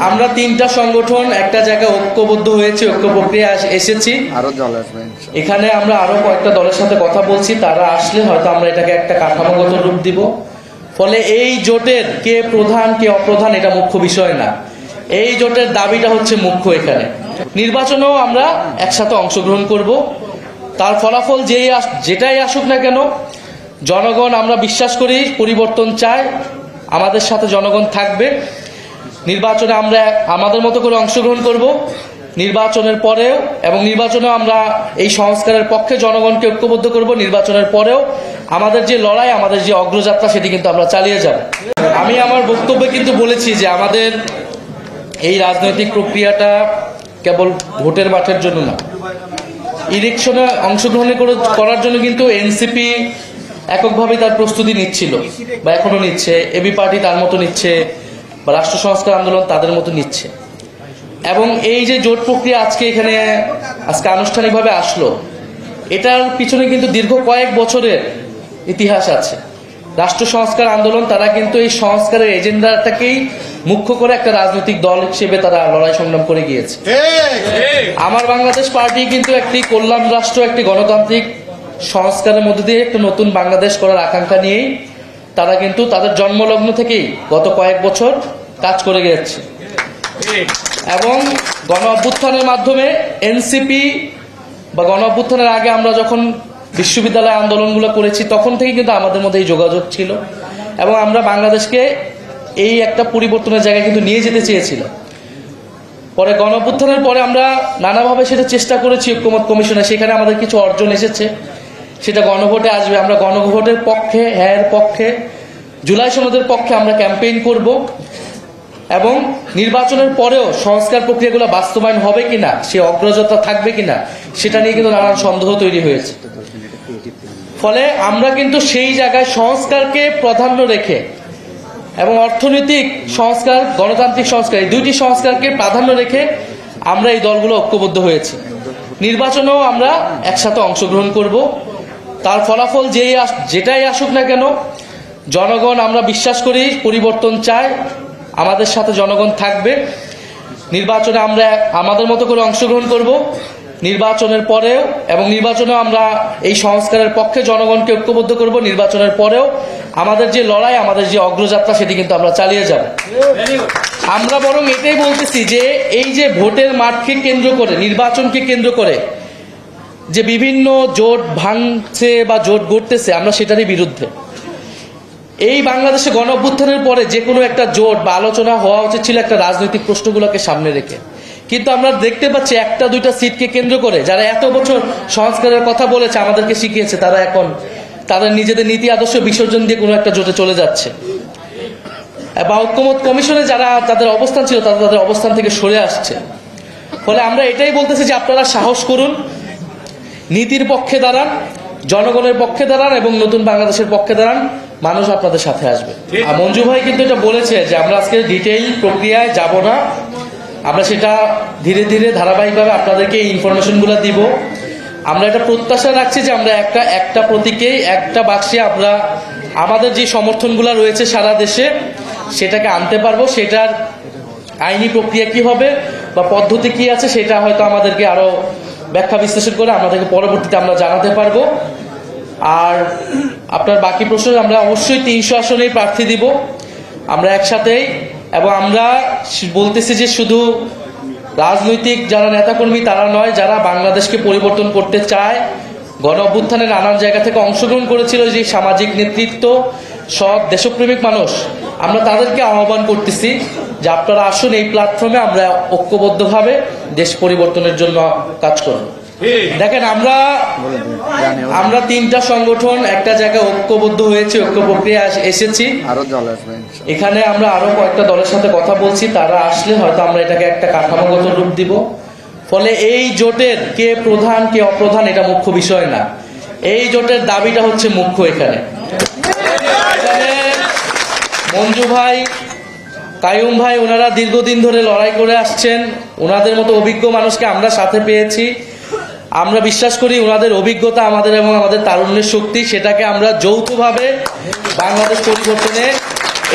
আমরা তিনটা সংগঠন একটা জায়গায় ঐক্যবদ্ধ হয়েছে, ঐক্য প্রক্রিয়া এসেছি। এখানে আমরা আরো কয়েকটা দলের সাথে কথা বলছি, তারা আসলে হয়তো আমরা এটাকে একটা কাঠামোগত রূপ দিব। ফলে এই জোটের কে প্রধান কে অপ্রধান এটা মুখ্য বিষয় না, এই জোটের দাবিটা হচ্ছে মুখ্য। এখানে নির্বাচনেও আমরা একসাথে অংশগ্রহণ করব, তার ফলাফল যেটাই আসুক না কেন, জনগণ, আমরা বিশ্বাস করি পরিবর্তন চায়, আমাদের সাথে জনগণ থাকবে। নির্বাচনে আমরা আমাদের মতো করে অংশগ্রহণ করব, নির্বাচনের পরেও এবং নির্বাচনেও আমরা এই সংস্কারের পক্ষে জনগণকে ঐক্যবদ্ধ করব। নির্বাচনের পরেও আমাদের যে লড়াই, আমাদের যে অগ্রযাত্রা, সেটি কিন্তু আমরা চালিয়ে যাব। আমি আমার বক্তব্যে কিন্তু বলেছি যে আমাদের এই রাজনৈতিক প্রক্রিয়াটা কেবল ভোটের মাঠের জন্য না, ইলেকশনে অংশগ্রহণ করার জন্য কিন্তু এনসিপি এককভাবে তার প্রস্তুতি নিচ্ছিল বা এখনো নিচ্ছে, এবি পার্টি তার মতো নিচ্ছে, বা রাষ্ট্র সংস্কার আন্দোলন তাদের মতো নিচ্ছে। এবং এই যে জোট প্রক্রিয়া আজকে আনুষ্ঠানিকভাবে আসলো, এটার পিছনে কিন্তু দীর্ঘ কয়েক বছরের ইতিহাস আছে। রাষ্ট্র সংস্কার আন্দোলন তারা কিন্তু এই সংস্কারের এজেন্ডাটাকেই মুখ্য করে একটা রাজনৈতিক দল হিসেবে তারা লড়াই সংগ্রাম করে গিয়েছে। আমার বাংলাদেশ পার্টি কিন্তু একটি কল্যাণ রাষ্ট্র, একটি গণতান্ত্রিক সংস্কারের মধ্যে দিয়ে একটা নতুন বাংলাদেশ করার আকাঙ্ক্ষা নিয়েই তারা কিন্তু তাদের জন্মলগ্ন থেকেই গত কয়েক বছর কাজ করে গেছে। এবং গণ অভ্যুত্থানের মাধ্যমে এনসিপি বা গণ অভ্যুত্থানের আগে আমরা যখন বিশ্ববিদ্যালয় আন্দোলনগুলো করেছি, তখন থেকে কিন্তু আমাদের মধ্যে এই যোগাযোগ ছিল এবং আমরা বাংলাদেশকে এই একটা পরিবর্তনের জায়গায় কিন্তু নিয়ে যেতে চেয়েছিলাম। পরে গণ অভ্যুত্থানের পরে আমরা নানাভাবে সেটা চেষ্টা করেছি ঐক্যমত কমিশনে, সেখানে আমাদের কিছু অর্জন এসেছে, সেটা গণভোটে আসবে। আমরা গণভোটের পক্ষে, হ্যাঁ পক্ষে, জুলাই সনদের পক্ষে আমরা ক্যাম্পেইন করব এবং নির্বাচনের পরেও সংস্কার প্রক্রিয়াগুলো বাস্তবায়ন হবে কিনা, সে অগ্রযাত্রা থাকবে কিনা, সেটা নিয়ে কিন্তু নানান সন্দেহ তৈরি হয়েছে। ফলে আমরা কিন্তু সেই জায়গায় সংস্কারকে প্রাধান্য রেখে এবং অর্থনৈতিক সংস্কার, গণতান্ত্রিক সংস্কার, এই দুইটি সংস্কারকে প্রাধান্য রেখে আমরা এই দলগুলো ঐক্যবদ্ধ হয়েছি। নির্বাচনেও আমরা একসাথে অংশগ্রহণ করব, তার ফলাফল যেটাই আসুক না কেন, জনগণ, আমরা বিশ্বাস করি পরিবর্তন চায়, আমাদের সাথে জনগণ থাকবে। নির্বাচনে আমরা আমাদের মতো করে অংশগ্রহণ করব, নির্বাচনের পরেও এবং নির্বাচনেও আমরা এই সংস্কারের পক্ষে জনগণকে ঐক্যবদ্ধ করব। নির্বাচনের পরেও আমাদের যে লড়াই, আমাদের যে অগ্রযাত্রা, সেটি কিন্তু আমরা চালিয়ে যাব। আমরা বরং এটাই বলতেছি যে এই যে ভোটের মাঠকে কেন্দ্র করে, নির্বাচনকে কেন্দ্র করে যে বিভিন্ন জোট ভাঙছে বা জোট গড়তেছে, আমরা সেটারই বিরুদ্ধে। এই বাংলাদেশে গণ অভ্যুত্থানের পরে যে কোনো একটা জোট বা আলোচনা হওয়া উচিত ছিল একটা রাজনৈতিক প্রশ্নগুলোকে সামনে রেখে, কিন্তু আমরা দেখতে পাচ্ছি একটা দুইটা সিটকে কেন্দ্র করে যারা এত বছর সংস্কারের কথা বলেছে, আমাদেরকে শিখিয়েছে, তারা এখন তাদের নিজেদের নীতি আদর্শ বিসর্জন দিয়ে কোনো একটা জোটে চলে যাচ্ছে। বা ঐক্যমত কমিশনে যারা তাদের অবস্থান ছিল, তারা তাদের অবস্থান থেকে সরে আসছে। ফলে আমরা এটাই বলতেছি যে আপনারা সাহস করুন, নীতির পক্ষে দাঁড়ান, জনগণের পক্ষে দাঁড়ান এবং নতুন বাংলাদেশের পক্ষে দাঁড়ান, মানুষ আপনাদের সাথে আসবে। আর মঞ্জু ভাই কিন্তু এটা বলেছে যে আমরা আজকে ডিটেইল প্রক্রিয়ায় যাব না, আমরা সেটা ধীরে ধীরে ধারাবাহিকভাবে আপনাদেরকে এই ইনফরমেশনগুলো দিব। আমরা এটা প্রত্যাশা রাখছি যে আমরা একটা প্রতীকেই, একটা বাক্সে আমরা আমাদের যে সমর্থনগুলো রয়েছে সারা দেশে, সেটাকে আনতে পারবো। সেটার আইনি প্রক্রিয়া কি হবে বা পদ্ধতি কি আছে, সেটা হয়তো আমাদেরকে আরো ব্যাখ্যা বিশ্লেষণ করে আমাদেরকে পরবর্তীতে আমরা জানাতে পারবো। আর আপনার বাকি প্রশ্ন, আমরা অবশ্যই 300 আসনেই প্রার্থী দিব আমরা একসাথেই। এবং আমরা বলতেছি যে শুধু রাজনৈতিক যারা নেতাকর্মী তারা নয়, যারা বাংলাদেশকে পরিবর্তন করতে চায়, গণ অভ্যুত্থানে নানান জায়গা থেকে অংশগ্রহণ করেছিল, যে সামাজিক নেতৃত্ব, সব দেশপ্রেমিক মানুষ, আমরা তাদেরকে আহ্বান করতেছি যে আপনারা আসুন, এই প্ল্যাটফর্মে আমরা ঐক্যবদ্ধভাবে দেশ পরিবর্তনের জন্য কাজ করব। দেখেন, আমরা তিনটা সংগঠন একটা জায়গায় ঐক্যবদ্ধ হয়েছে, ঐক্য প্রক্রিয়া এসেছি। এখানে আমরা আরো কয়েকটা দলের সাথে কথা বলছি, তারা আসলে হয়তো আমরা এটাকে একটা কাঠামোগত রূপ দিব। ফলে এই জোটের কে প্রধান কে অপ্রধান এটা মুখ্য বিষয় না, এই জোটের দাবিটা হচ্ছে মুখ্য। এখানে মঞ্জু ভাই, কাইয়ুম ভাই, ওনারা দীর্ঘদিন ধরে লড়াই করে আসছেন, ওনাদের মতো অভিজ্ঞ মানুষকে আমরা সাথে পেয়েছি। আমরা বিশ্বাস করি ওনাদের অভিজ্ঞতা আমাদের এবং আমাদের তারুণ্যের শক্তি, সেটাকে আমরা যৌথভাবে বাংলাদেশ পরিবর্তনে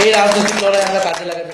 এই রাজনৈতিক লড়াই আমরা কাজে লাগাতে